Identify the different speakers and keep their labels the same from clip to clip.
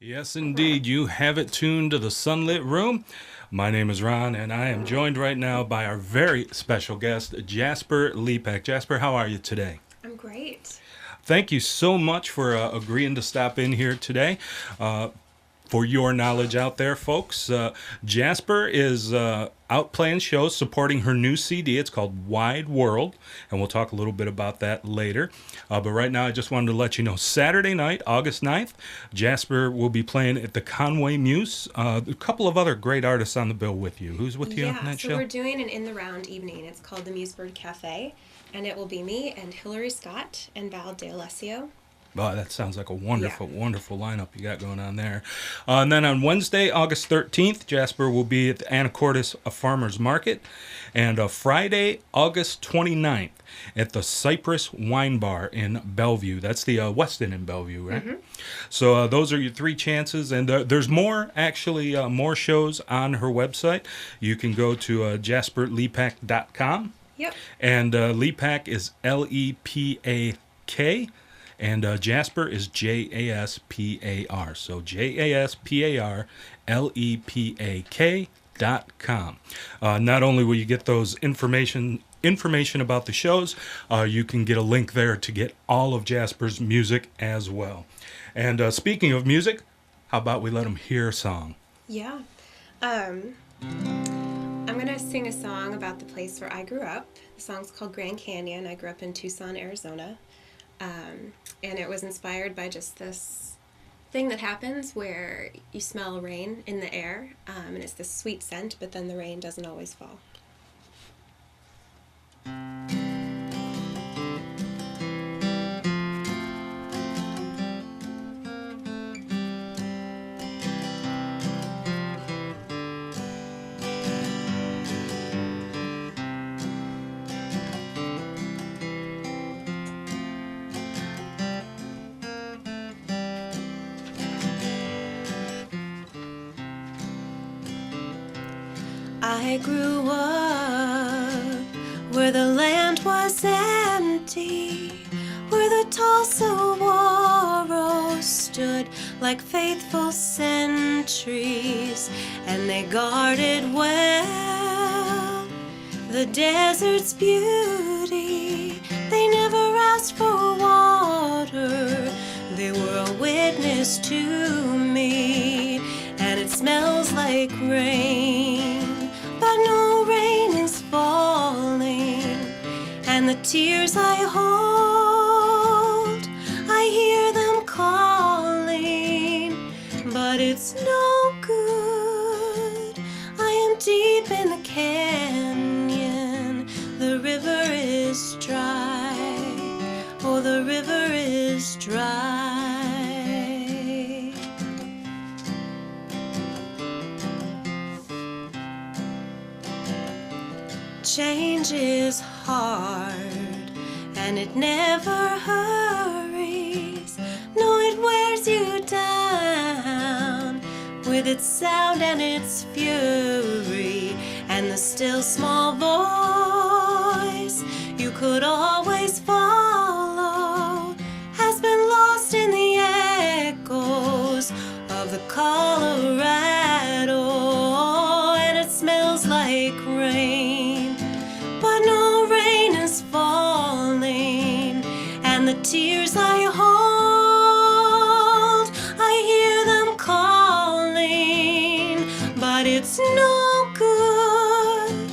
Speaker 1: Yes, indeed. You have it tuned to the Sunlit Room. My name is Ron, and I am joined right now by our very special guest, Jaspar Lepak. Jaspar, how are you today?
Speaker 2: I'm great.
Speaker 1: Thank you so much for agreeing to stop in here today. For your knowledge out there, folks, Jaspar is out playing shows supporting her new CD. It's called Wide World, and we'll talk a little bit about that later. But right now, I just wanted to let you know, Saturday night, August 9th, Jaspar will be playing at the Conway Muse. A couple of other great artists on the bill with you. Who's with you on that show?
Speaker 2: Yeah, so we're doing an in-the-round evening. It's called the Musebird Cafe, and it will be me and Hillary Scott and Val D'Alessio.
Speaker 1: Oh, that sounds like a wonderful, wonderful lineup you got going on there. And then on Wednesday, August 13th, Jaspar will be at the Anacortes Farmers Market. And Friday, August 29th, at the Cypress Wine Bar in Bellevue. That's the Westin in Bellevue, right? Mm-hmm. So those are your three chances. And there's more, actually, more shows on her website. You can go to jasparlepak.com.
Speaker 2: Yep.
Speaker 1: And Lepak is Lepak. And Jaspar is Jaspar. So JasparLepak.com. Not only will you get those information about the shows, you can get a link there to get all of Jaspar's music as well. And speaking of music, how about we let them hear a song?
Speaker 2: Yeah. I'm going to sing a song about the place where I grew up. The song's called Grand Canyon. I grew up in Tucson, Arizona. And it was inspired by just this thing that happens where you smell rain in the air, and it's this sweet scent, but then the rain doesn't always fall. I grew up where the land was empty, where the tall saguaros stood like faithful sentries, and they guarded well the desert's beauty. They never asked for water, they were a witness to me, and it smells like rain. But no rain is falling, and the tears I hold, I hear them calling, but it's no good. I am deep in the canyon, the river is dry, oh, the river is dry. Change is hard, and it never hurries. No, it wears you down with its sound and its fury, and the still small voice you could always follow has been lost in the echoes of the Colorado, and it smells like rain. But no rain is falling, and the tears I hold, I hear them calling, but it's no good.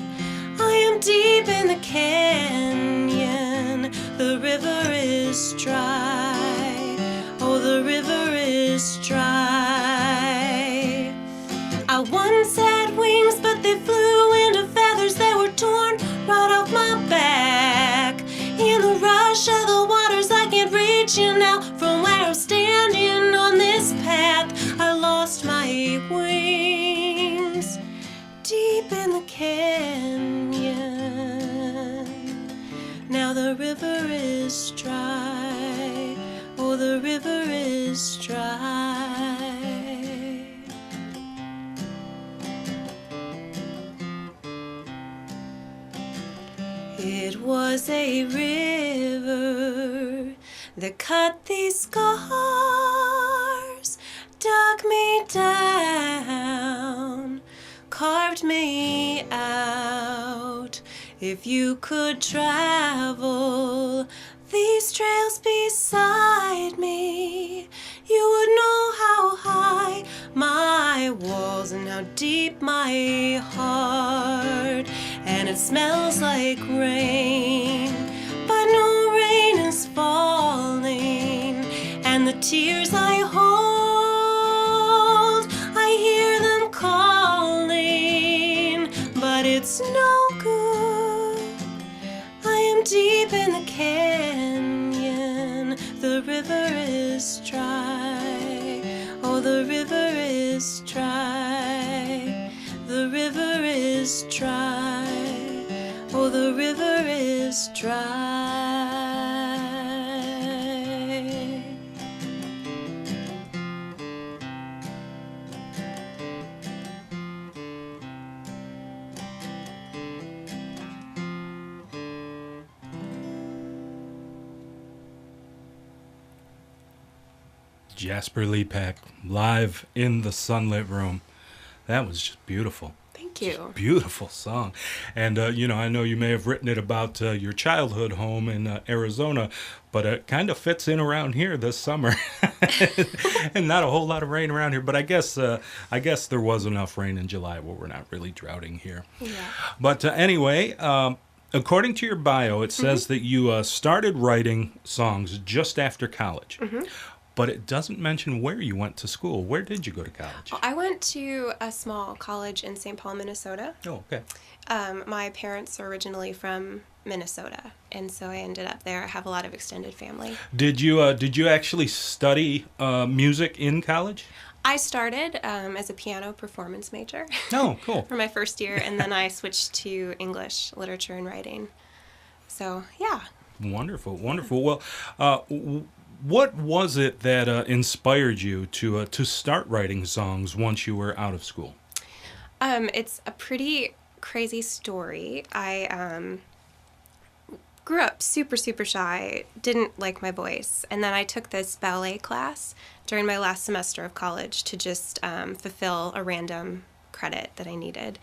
Speaker 2: I am deep in the canyon, the river is dry, oh, the river is dry. I once had wings, but they flew into feathers that were torn right off my back. In the rush of the waters, I can't reach you now. From where I'm standing on this path, I lost my wings deep in the canyon. Now the river is dry, oh, the river is dry. It was a river that cut these scars, dug down, carved me out. If you could travel these trails beside me, you would know how high my walls and how deep my heart. And it smells like rain, but no rain is falling. And the tears I hold, I hear them calling, but it's no good. I am deep in the canyon, the river is dry. Oh, the river is dry. The river is dry. Oh, the river is dry.
Speaker 1: Jaspar Lepak, live in the Sunlit Room. That was just beautiful.
Speaker 2: Thank you.
Speaker 1: Beautiful song. And, I know you may have written it about your childhood home in Arizona, but it kind of fits in around here this summer. And not a whole lot of rain around here, but I guess there was enough rain in July where we're not really droughting here.
Speaker 2: Yeah.
Speaker 1: But anyway, according to your bio, it says that you started writing songs just after college. Mm-hmm. But it doesn't mention where you went to school. Where did you go to college?
Speaker 2: I went to a small college in St. Paul, Minnesota.
Speaker 1: Oh, okay.
Speaker 2: My parents are originally from Minnesota, and so I ended up there. I have a lot of extended family.
Speaker 1: Did you actually study music in college?
Speaker 2: I started as a piano performance major.
Speaker 1: Oh, cool.
Speaker 2: For my first year, and then I switched to English, literature, and writing. So, yeah.
Speaker 1: Wonderful, wonderful. Well, what was it that inspired you to start writing songs once you were out of school?
Speaker 2: It's a pretty crazy story. I grew up super, super shy, didn't like my voice, and then I took this ballet class during my last semester of college to just fulfill a random credit that I needed.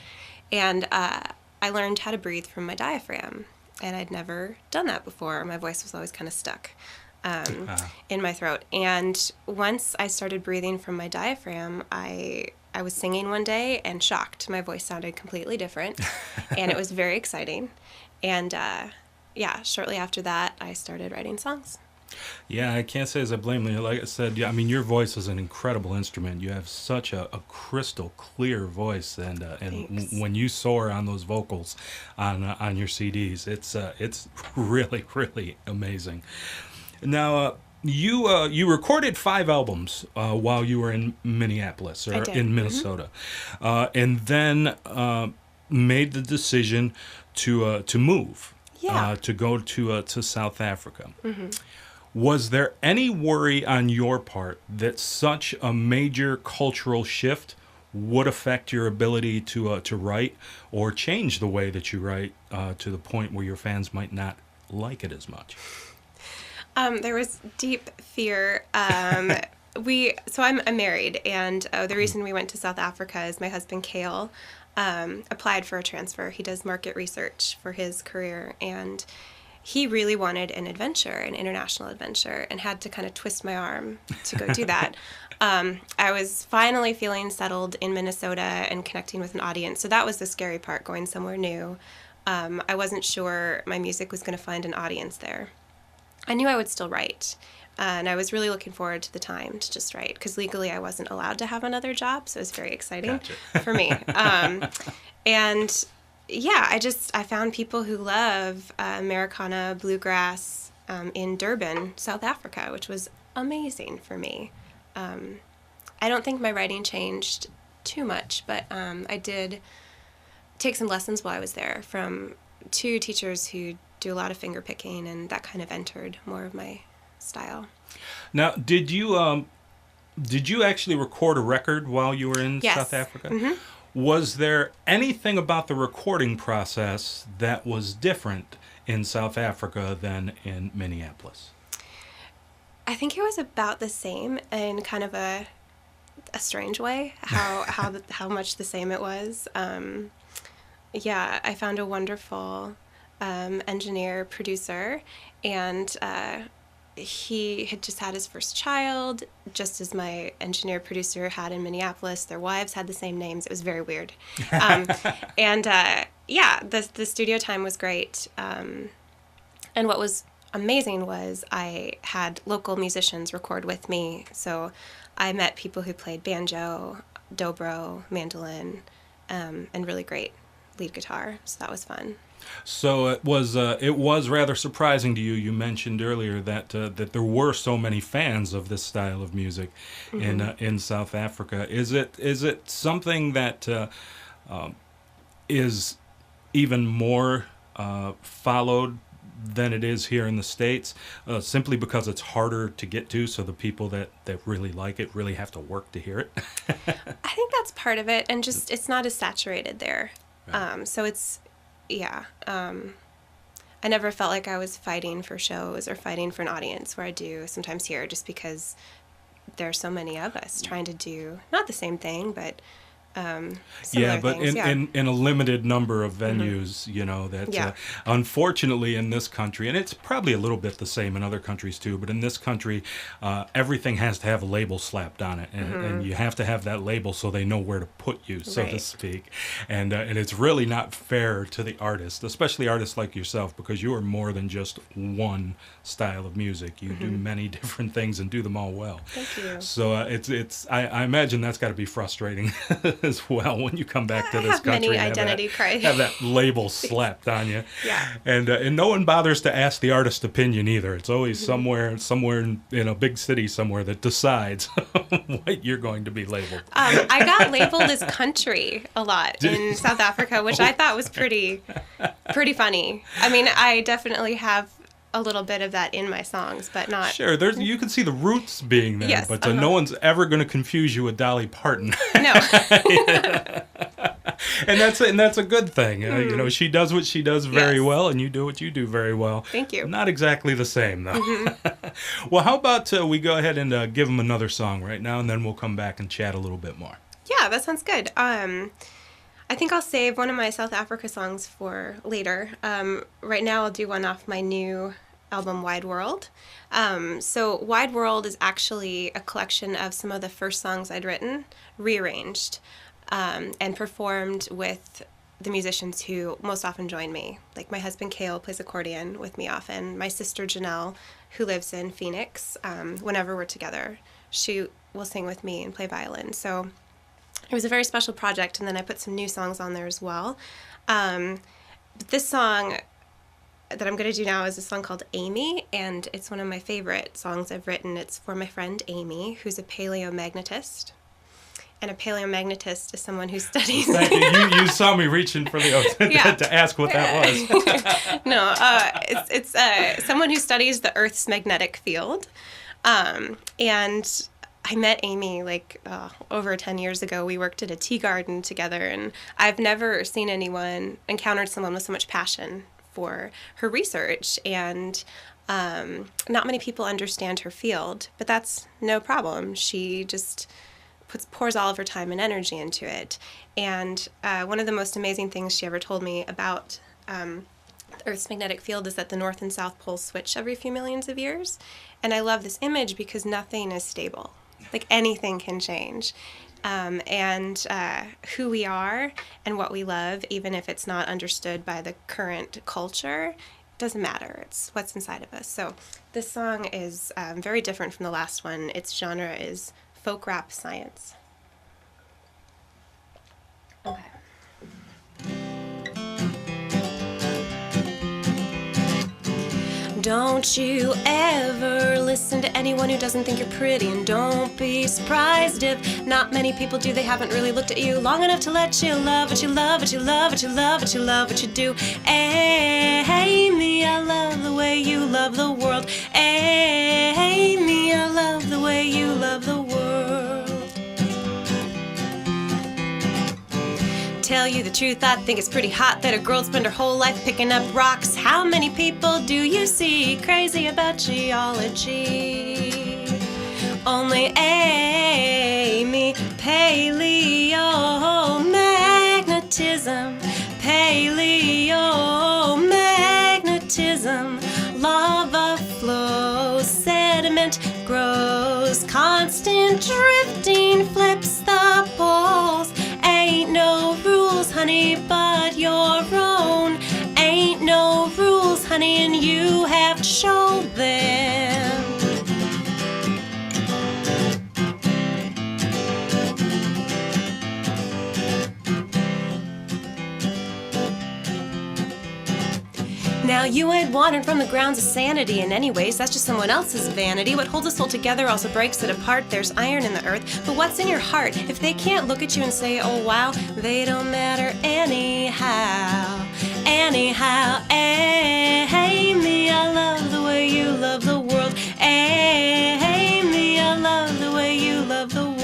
Speaker 2: And I learned how to breathe from my diaphragm, and I'd never done that before. My voice was always kind of stuck in my throat. And once I started breathing from my diaphragm, I was singing one day and shocked. My voice sounded completely different, and it was very exciting. And shortly after that, I started writing songs.
Speaker 1: Yeah, I can't say as I blame you. Like I said, I mean, your voice is an incredible instrument. You have such a crystal clear voice, and when you soar on those vocals on your CDs, it's really, really amazing. Now, you recorded 5 albums while you were in Minneapolis or in Minnesota, and then made the decision to move, to go to South Africa. Mm-hmm. Was there any worry on your part that such a major cultural shift would affect your ability to write or change the way that you write to the point where your fans might not like it as much?
Speaker 2: There was deep fear. I'm married, and the reason we went to South Africa is my husband Cale applied for a transfer. He does market research for his career, and he really wanted an international adventure, and had to kind of twist my arm to go do that. I was finally feeling settled in Minnesota and connecting with an audience, so that was the scary part, going somewhere new. I wasn't sure my music was going to find an audience there. I knew I would still write, and I was really looking forward to the time to just write, because legally I wasn't allowed to have another job, so it was very exciting for me. And yeah, I found people who love Americana, bluegrass in Durban, South Africa, which was amazing for me. I don't think my writing changed too much, but I did take some lessons while I was there from 2 teachers who do a lot of finger picking, and that kind of entered more of my style. Now,
Speaker 1: did you actually record a record while you were in South Africa?
Speaker 2: Mm-hmm.
Speaker 1: Was there anything about the recording process that was different in South Africa than in Minneapolis?
Speaker 2: I think it was about the same, in kind of a a strange way, how much the same it was. Yeah, I found a wonderful engineer, producer, and he had just had his first child, just as my engineer producer had in Minneapolis. Their wives had the same names. It was very weird. And yeah, the studio time was great. And what was amazing was I had local musicians record with me. So I met people who played banjo, dobro, mandolin, and really great lead guitar. So that was fun.
Speaker 1: So it was rather surprising to you. You mentioned earlier that that there were so many fans of this style of music in South Africa. Is it something that is even more followed than it is here in the States, simply because it's harder to get to, so the people that really like it really have to work to hear it?
Speaker 2: I think that's part of it, and just it's not as saturated there. Right. So it's, yeah. I never felt like I was fighting for shows or fighting for an audience, where I do sometimes here, just because there are so many of us trying to do not the same thing, but
Speaker 1: yeah, but
Speaker 2: things.
Speaker 1: in a limited number of venues, you know, that unfortunately in this country, and it's probably a little bit the same in other countries too, but in this country, everything has to have a label slapped on it, and you have to have that label so they know where to put you, so to speak. And it's really not fair to the artist, especially artists like yourself, because you are more than just one style of music. You do many different things and do them all well.
Speaker 2: Thank you.
Speaker 1: So I imagine that's got to be frustrating as well when you come back to this country.
Speaker 2: Many identity crises.
Speaker 1: Have that label slapped on you.
Speaker 2: Yeah.
Speaker 1: And no one bothers to ask the artist's opinion either. It's always somewhere in a big city somewhere that decides what you're going to be labeled.
Speaker 2: I got labeled as country a lot in South Africa, which I thought was pretty funny. I mean, I definitely have a little bit of that in my songs, but not.
Speaker 1: Sure, you can see the roots being there,
Speaker 2: yes,
Speaker 1: but no one's ever going to confuse you with Dolly Parton.
Speaker 2: No.
Speaker 1: And that's a good thing. You know, she does what she does very well, and you do what you do very well.
Speaker 2: Thank you.
Speaker 1: Not exactly the same, though. Well, how about we go ahead and give them another song right now, and then we'll come back and chat a little bit more.
Speaker 2: Yeah, that sounds good. I think I'll save one of my South Africa songs for later. Right now I'll do one off my new album, Wide World. So Wide World is actually a collection of some of the first songs I'd written, rearranged, and performed with the musicians who most often join me. Like my husband, Cale, plays accordion with me often. My sister, Janelle, who lives in Phoenix, whenever we're together, she will sing with me and play violin. So it was a very special project, and then I put some new songs on there as well. But this song that I'm going to do now is a song called Amy, and it's one of my favorite songs I've written. It's for my friend Amy, who's a paleomagnetist. And a paleomagnetist is someone who studies...
Speaker 1: Thank you. You saw me reaching for the to ask what that was.
Speaker 2: No, it's someone who studies the Earth's magnetic field. And I met Amy over 10 years ago. We worked at a tea garden together, and I've never encountered someone with so much passion for her research, and not many people understand her field, but that's no problem. She just pours all of her time and energy into it. And one of the most amazing things she ever told me about the Earth's magnetic field is that the North and South poles switch every few millions of years. And I love this image because nothing is stable. Like anything can change. And who we are and what we love, even if it's not understood by the current culture, doesn't matter. It's what's inside of us. So this song is very different from the last one. Its genre is folk rap science. Okay. Don't you ever listen to anyone who doesn't think you're pretty, and don't be surprised if not many people do. They haven't really looked at you long enough to let you love what you love, what you love, what you love, what you love, what you do. Amy, I love the way you love the world. Amy, I love the way you love the world. Tell you the truth, I think it's pretty hot that a girl spend her whole life picking up rocks. How many people do you see crazy about geology? Only Amy Paleomagnetism, paleomagnetism, lava flows, sediment grows, constant drifting flips the poles. Ain't no rules, honey, but your own. Ain't no rules, honey, and you have to show them. Now you ain't wandering from the grounds of sanity in any ways, that's just someone else's vanity. What holds us all together also breaks it apart. There's iron in the earth, but what's in your heart? If they can't look at you and say, oh wow, they don't matter anyhow. Anyhow, Amy, I love the way you love the world. Amy, I love the way you love the world.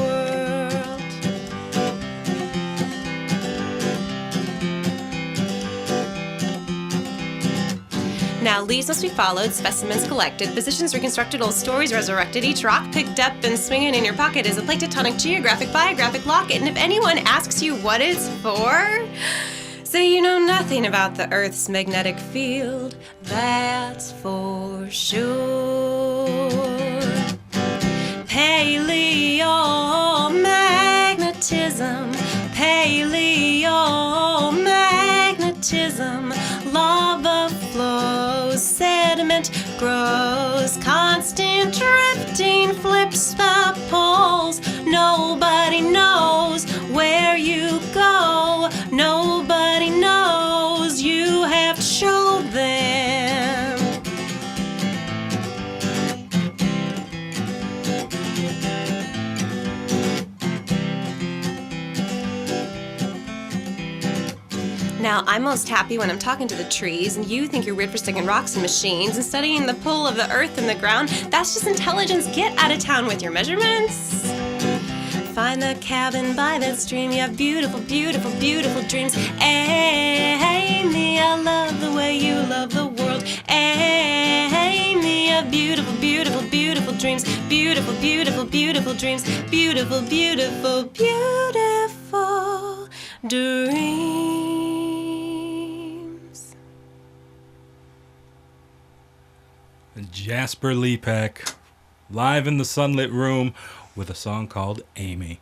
Speaker 2: Now leaves must be followed, specimens collected, positions reconstructed, old stories resurrected, each rock picked up and swinging in your pocket is a plate tectonic, geographic, biographic locket. And if anyone asks you what it's for, say you know nothing about the Earth's magnetic field, that's for sure. Paleomagnetism, paleomagnetism, lava flows, sediment grows, constant drifting flips the poles. Nobody knows where you go, nobody knows, you have to show them. Now, I'm most happy when I'm talking to the trees, and you think you're weird for sticking rocks in machines and studying the pull of the earth and the ground. That's just intelligence. Get out of town with your measurements. Find the cabin by that stream. You have beautiful, beautiful, beautiful dreams. Amy, I love the way you love the world. Amy, you have beautiful, beautiful, beautiful dreams. Beautiful, beautiful, beautiful dreams. Beautiful, beautiful, beautiful dreams.
Speaker 1: Jaspar Lepak, live in the Sunlit Room with a song called Amy.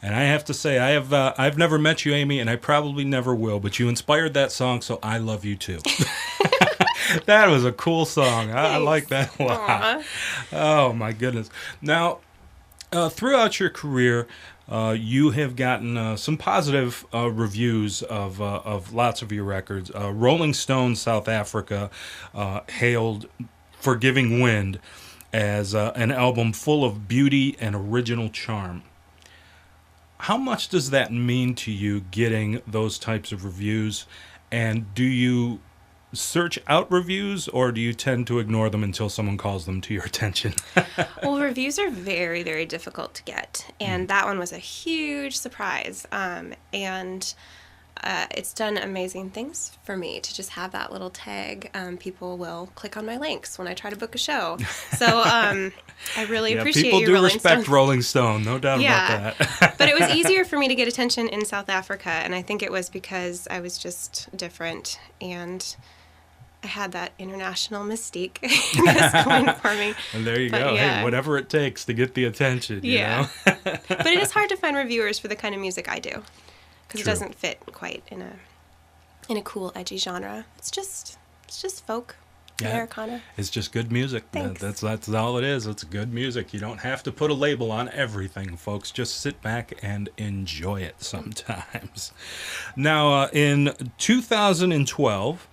Speaker 1: And I have to say, I've never met you, Amy, and I probably never will, but you inspired that song, so I love you too. That was a cool song. I like that a lot.
Speaker 2: Aww.
Speaker 1: Oh, my goodness. Now, throughout your career, you have gotten some positive reviews of lots of your records. Rolling Stone South Africa hailed Forgiving Wind as an album full of beauty and original charm. How much does that mean to you, getting those types of reviews? And do you search out reviews, or do you tend to ignore them until someone calls them to your attention?
Speaker 2: Well, reviews are very, very difficult to get, and that one was a huge surprise. And it's done amazing things for me to just have that little tag. People will click on my links when I try to book a show. So I really appreciate
Speaker 1: people
Speaker 2: you,
Speaker 1: do
Speaker 2: Rolling
Speaker 1: respect
Speaker 2: Stone.
Speaker 1: Rolling Stone, no doubt about that.
Speaker 2: But it was easier for me to get attention in South Africa, and I think it was because I was just different, and I had that international mystique going for me.
Speaker 1: And there you go.
Speaker 2: Yeah.
Speaker 1: Hey, whatever it takes to get the attention, you know?
Speaker 2: But it is hard to find reviewers for the kind of music I do, because it
Speaker 1: True.
Speaker 2: doesn't fit quite in a cool, edgy genre. It's just folk, Americana.
Speaker 1: It's just good music.
Speaker 2: Thanks.
Speaker 1: That's all it is. It's good music. You don't have to put a label on everything, folks. Just sit back and enjoy it sometimes. Now, in 2012,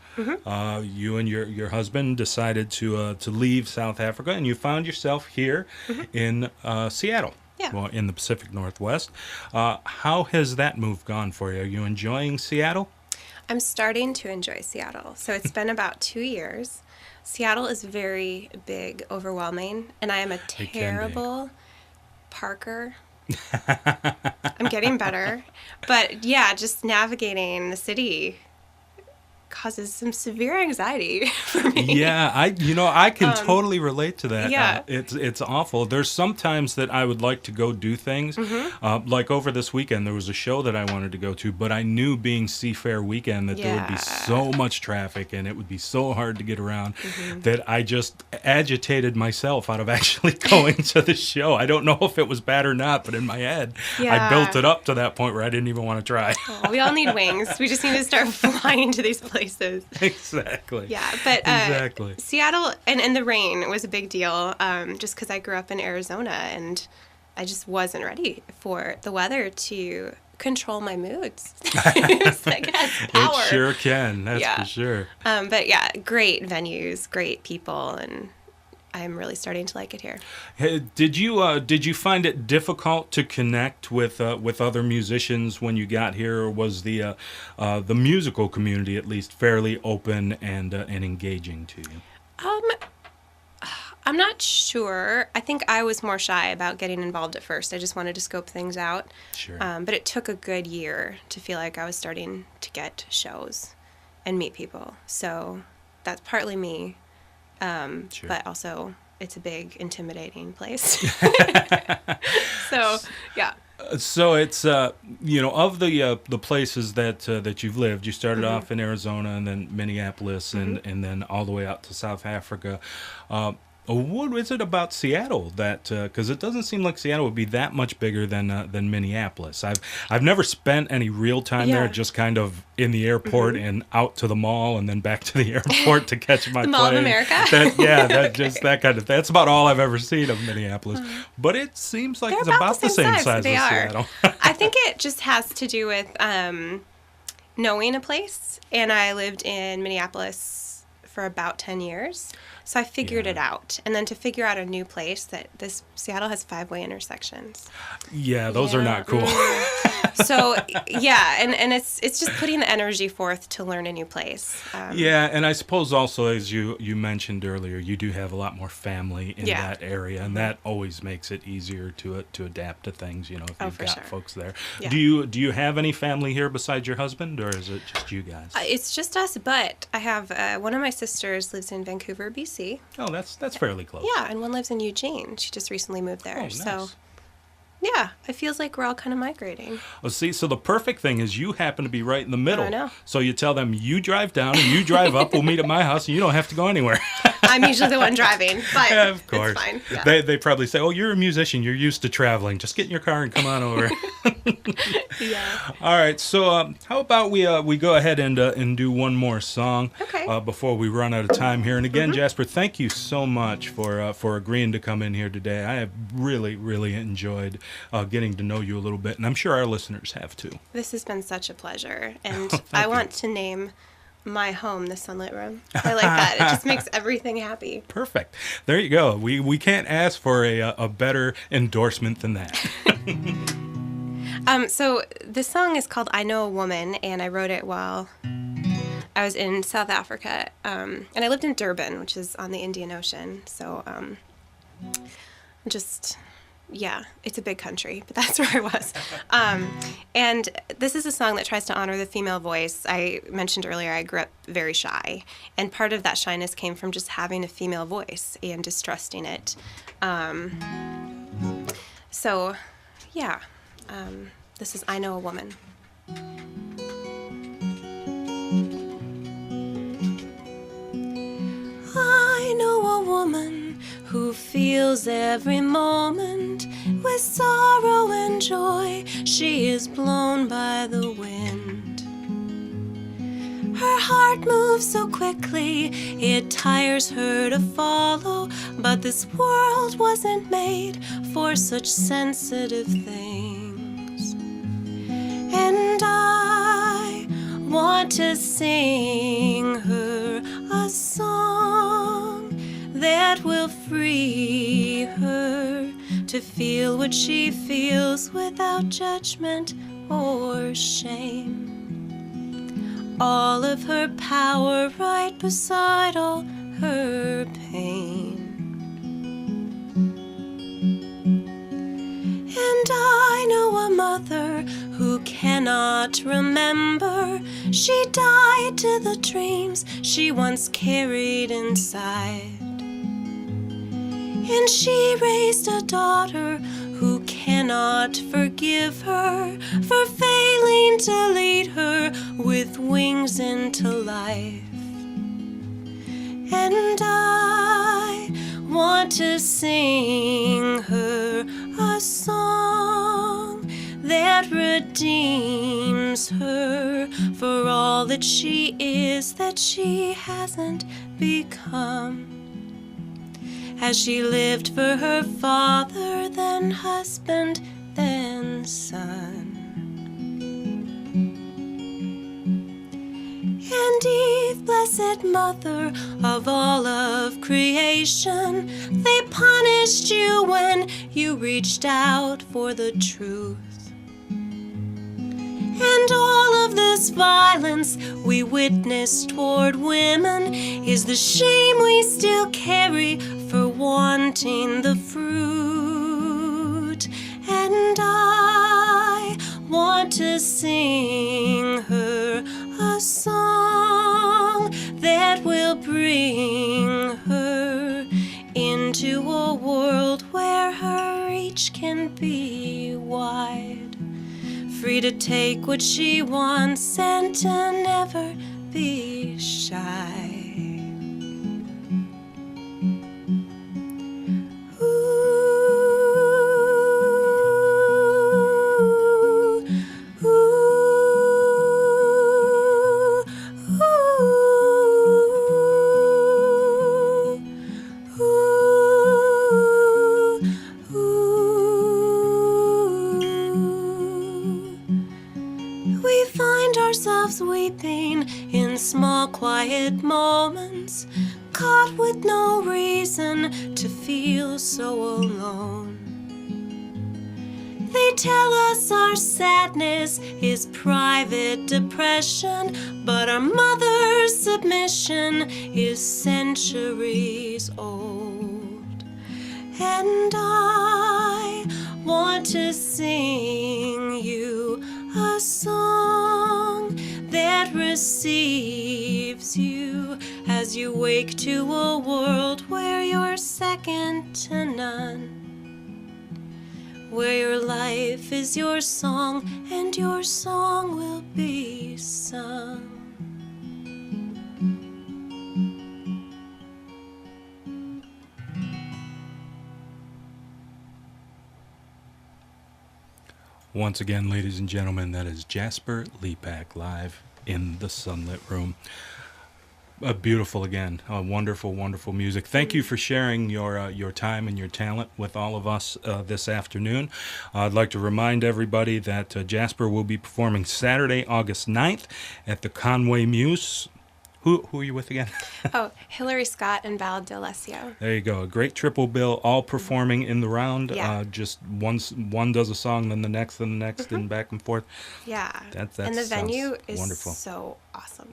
Speaker 1: you and your husband decided to leave South Africa, and you found yourself here in Seattle.
Speaker 2: Yeah.
Speaker 1: Well, in the Pacific Northwest. How has that move gone for you? Are you enjoying Seattle?
Speaker 2: I'm starting to enjoy Seattle. So it's been about 2 years. Seattle is very big, overwhelming, and I am a terrible parker. I'm getting better. But yeah, just navigating the city causes some severe anxiety for me.
Speaker 1: Yeah, I can totally relate to that.
Speaker 2: Yeah.
Speaker 1: It's awful. There's sometimes that I would like to go do things. Like over this weekend, there was a show that I wanted to go to, but I knew being Seafair weekend that there would be so much traffic and it would be so hard to get around that I just agitated myself out of actually going to the show. I don't know if it was bad or not, but in my head, I built it up to that point where I didn't even want to try.
Speaker 2: Oh, we all need wings. We just need to start flying to these places.
Speaker 1: Exactly.
Speaker 2: Yeah, but
Speaker 1: exactly.
Speaker 2: Seattle and the rain was a big deal just because I grew up in Arizona and I just wasn't ready for the weather to control my moods. It's like it has power.
Speaker 1: It sure can, that's for sure.
Speaker 2: But yeah, great venues, great people, and I'm really starting to like it here.
Speaker 1: Hey, did you find it difficult to connect with other musicians when you got here, or was the musical community at least fairly open and engaging to you?
Speaker 2: I'm not sure. I think I was more shy about getting involved at first. I just wanted to scope things out.
Speaker 1: Sure.
Speaker 2: But it took a good year to feel like I was starting to get shows and meet people. So that's partly me.
Speaker 1: Sure.
Speaker 2: But also it's a big, intimidating place. So, yeah.
Speaker 1: So it's of the places that you've lived. You started off in Arizona and then Minneapolis and then all the way out to South Africa. What is it about Seattle that because it doesn't seem like Seattle would be that much bigger than Minneapolis. I've never spent any real time there, just kind of in the airport and out to the mall and then back to the airport to catch my
Speaker 2: the
Speaker 1: plane.
Speaker 2: Mall of America.
Speaker 1: That kind of. That's about all I've ever seen of Minneapolis. But it seems like it's about the same size as Seattle.
Speaker 2: I think it just has to do with knowing a place, and I lived in Minneapolis for about 10 years. So I figured it out. And then to figure out a new place, Seattle has 5-way intersections.
Speaker 1: Yeah, those are not cool.
Speaker 2: So, yeah, and it's just putting the energy forth to learn a new place.
Speaker 1: And I suppose also, as you mentioned earlier, you do have a lot more family in that area, and that always makes it easier to adapt to things, if you've got folks there. Yeah. Do you have any family here besides your husband, or is it just you guys?
Speaker 2: It's just us, but I have one of my sisters lives in Vancouver, BC.
Speaker 1: Oh, that's fairly close.
Speaker 2: Yeah, and one lives in Eugene. She just recently moved there.
Speaker 1: Oh, nice.
Speaker 2: So, yeah, it feels like we're all kind of migrating.
Speaker 1: Well, see, so the perfect thing is you happen to be right in the middle.
Speaker 2: I know.
Speaker 1: So you tell them, you drive down and you drive up. We'll meet at my house, and you don't have to go anywhere.
Speaker 2: I'm usually the one driving, but yeah, of course. It's fine. Yeah.
Speaker 1: They probably say, oh, you're a musician. You're used to traveling. Just get in your car and come on over.
Speaker 2: Yeah.
Speaker 1: All right. So how about we go ahead and do one more song before we run out of time here. And again, Jasper, thank you so much for agreeing to come in here today. I have really, really enjoyed getting to know you a little bit, and I'm sure our listeners have too.
Speaker 2: This has been such a pleasure, and I want to name my home the Sunlit Room. I like that. It just makes everything happy.
Speaker 1: Perfect. There you go. We can't ask for a better endorsement than that.
Speaker 2: So this song is called I Know a Woman, and I wrote it while I was in South Africa. And I lived in Durban, which is on the Indian Ocean. So it's a big country, but that's where I was. And this is a song that tries to honor the female voice. I mentioned earlier I grew up very shy, and part of that shyness came from just having a female voice and distrusting it. This is I Know a Woman. I know a woman who feels every moment with sorrow and joy. She is blown by the wind. Her heart moves so quickly, it tires her to follow. But this world wasn't made for such sensitive things. And I want to sing her a song that will free her to feel what she feels without judgment or shame. All of her power right beside all her pain. And I know a mother who cannot remember. She died to the dreams she once carried inside. And she raised a daughter who cannot forgive her for failing to lead her with wings into life. And I want to sing her a song that redeems her for all that she is, that she hasn't become. As she lived for her father, then husband, then son. And Eve, blessed mother of all of creation, they punished you when you reached out for the truth. And all of this violence we witness toward women is the shame we still carry for wanting the fruit. And I want to sing her a song that will bring her into a world where her reach can be wide, free to take what she wants and to never be shy. Weeping in small quiet moments, caught with no reason to feel so alone. They tell us our sadness is private depression, but our mother's submission is centuries old. And I want to sing you a song that receives you as you wake to a world where you're second to none, where your life is your song and your song will be sung.
Speaker 1: Once again, ladies and gentlemen, that is Jaspar Lepak live in the Sunlit Room. Beautiful again, wonderful, wonderful music. Thank you for sharing your time and your talent with all of us this afternoon. I'd like to remind everybody that Jaspar will be performing Saturday, August 9th at the Conway Muse. Who are you with again?
Speaker 2: Oh, Hillary Scott and Val D'Alessio.
Speaker 1: There you go. A great triple bill, all performing in the round.
Speaker 2: Yeah.
Speaker 1: Just one does a song, then the next, and back and forth.
Speaker 2: Yeah.
Speaker 1: That
Speaker 2: and the venue is
Speaker 1: wonderful.
Speaker 2: So awesome.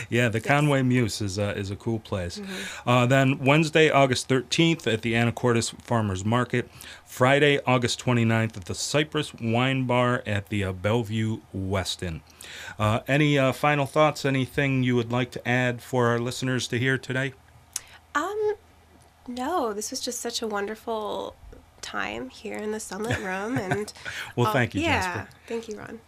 Speaker 1: Yeah, the Conway Muse is a cool place. Then Wednesday, August 13th at the Anacortes Farmers Market. Friday, August 29th at the Cypress Wine Bar at the Bellevue Westin. Any final thoughts? Anything you would like to add for our listeners to hear today?
Speaker 2: No, this was just such a wonderful time here in the Sunlit Room, and
Speaker 1: well, thank you, Jaspar.
Speaker 2: Yeah, thank you, Ron.